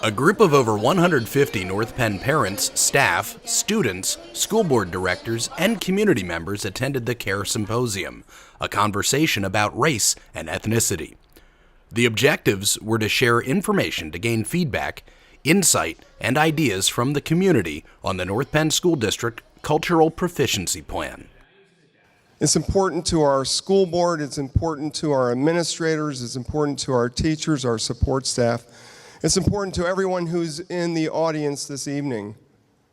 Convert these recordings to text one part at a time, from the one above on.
A group of over 150 North Penn parents, staff, students, school board directors, and community members attended the CARE Symposium, a conversation about race and ethnicity. The objectives were to share information to gain feedback, insight, and ideas from the community on the North Penn School District Cultural Proficiency Plan. It's important to our school board, it's important to our administrators, it's important to our teachers, our support staff. It's important to everyone who's in the audience this evening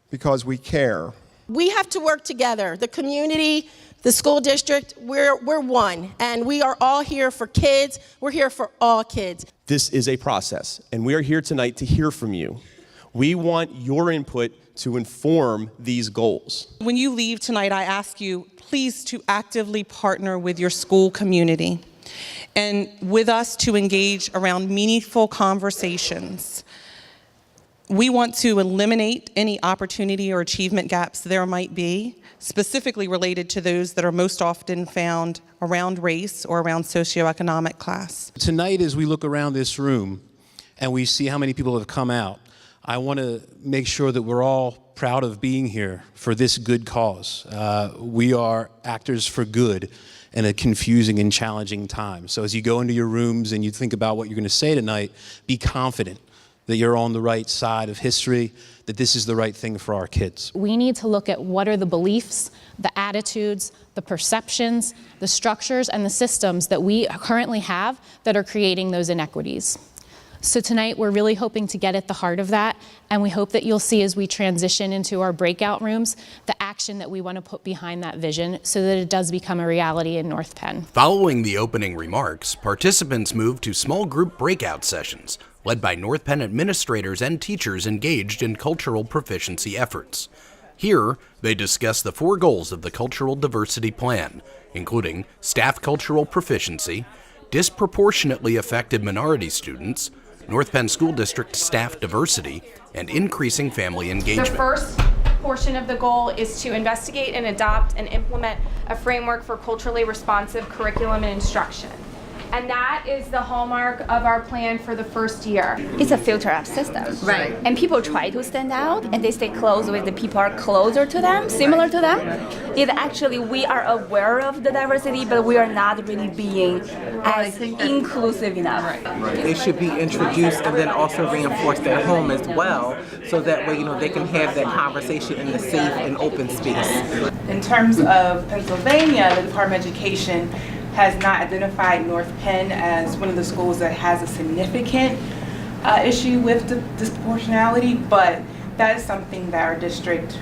because we care. We have to work together. The community, the school district, we're one, and we are all here for kids. We're here for all kids. This is a process, and we are here tonight to hear from you. We want your input to inform these goals. When you leave tonight, I ask you, please, to actively partner with your school community and with us to engage around meaningful conversations. We want to eliminate any opportunity or achievement gaps there might be, specifically related to those that are most often found around race or around socioeconomic class. Tonight, as we look around this room and we see how many people have come out, I want to make sure that we're all proud of being here for this good cause. We are actors for good in a confusing and challenging time. So as you go into your rooms and you think about what you're going to say tonight, be confident that you're on the right side of history, that this is the right thing for our kids. We need to look at what are the beliefs, the attitudes, the perceptions, the structures, and the systems that we currently have that are creating those inequities. So tonight we're really hoping to get at the heart of that, and we hope that you'll see as we transition into our breakout rooms the action that we want to put behind that vision so that it does become a reality in North Penn. Following the opening remarks, participants moved to small group breakout sessions led by North Penn administrators and teachers engaged in cultural proficiency efforts. Here, they discussed the 4 goals of the Cultural Diversity Plan, including staff cultural proficiency, disproportionately affected minority students, North Penn School District staff diversity, and increasing family engagement. The first portion of the goal is to investigate and adopt and implement a framework for culturally responsive curriculum and instruction. And that is the hallmark of our plan for the first year. It's a filter-up system. Right. And people try to stand out, and they stay close with the people are closer to them, similar to them. It actually, we are aware of the diversity, but we are not really being as inclusive enough. They should be introduced and then also reinforced at home as well, so that way, they can have that conversation in a safe and open space. In terms of Pennsylvania, the Department of Education has not identified North Penn as one of the schools that has a significant issue with disproportionality, but that is something that our district,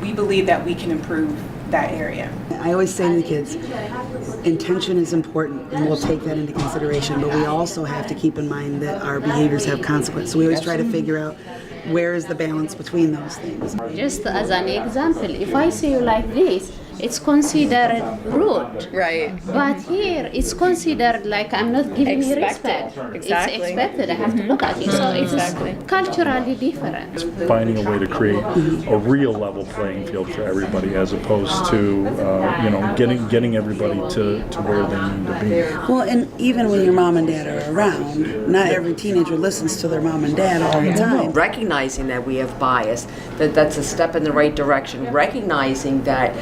we believe that we can improve that area. I always say to the kids, intention is important, and we'll take that into consideration, but we also have to keep in mind that our behaviors have consequences. So we always try to figure out where is the balance between those things. Just as an example, if I see you like this, it's considered rude. Right. But here, it's considered like I'm not giving you respect. Exactly. It's expected. I have to look at you. So it's culturally different. Finding a way to create a real level playing field for everybody, as opposed to getting everybody to where they need to be. Well, and even when your mom and dad are around, not every teenager listens to their mom and dad all the time. Recognizing that we have bias, that's a step in the right direction. Recognizing that,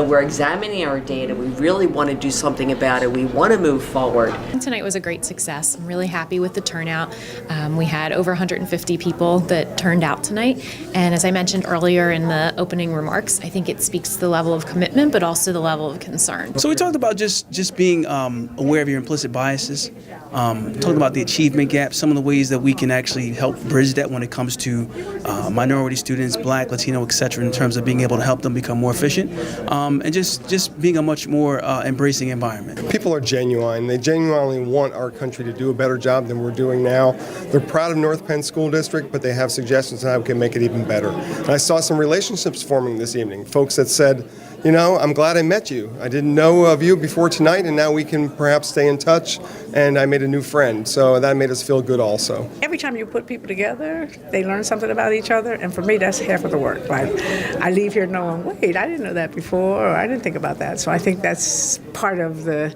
we're examining our data. We really want to do something about it. We want to move forward. Tonight was a great success. I'm really happy with the turnout. We had over 150 people that turned out tonight. And as I mentioned earlier in the opening remarks, I think it speaks to the level of commitment, but also the level of concern. So we talked about just being aware of your implicit biases, talked about the achievement gap, some of the ways that we can actually help bridge that when it comes to minority students, Black, Latino, etc., in terms of being able to help them become more efficient. And just being a much more embracing environment. People are genuine. They genuinely want our country to do a better job than we're doing now. They're proud of North Penn School District, but they have suggestions on how we can make it even better. And I saw some relationships forming this evening. Folks that said, I'm glad I met you. I didn't know of you before tonight, and now we can perhaps stay in touch, and I made a new friend. So that made us feel good also. Every time you put people together, they learn something about each other, and for me, that's half of the work. Like, I leave here knowing, wait, I didn't know that before, or I didn't think about that. So I think that's part of the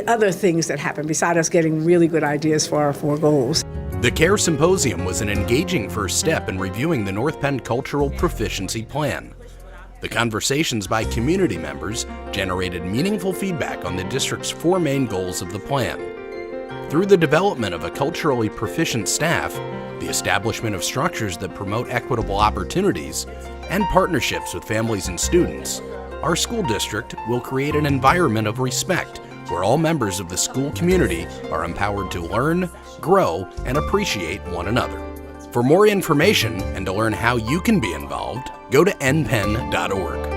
other things that happen, besides us getting really good ideas for our 4 goals. The CARE Symposium was an engaging first step in reviewing the North Penn Cultural Proficiency Plan. The conversations by community members generated meaningful feedback on the district's 4 main goals of the plan. Through the development of a culturally proficient staff, the establishment of structures that promote equitable opportunities, and partnerships with families and students, our school district will create an environment of respect where all members of the school community are empowered to learn, grow, and appreciate one another. For more information and to learn how you can be involved, go to npen.org.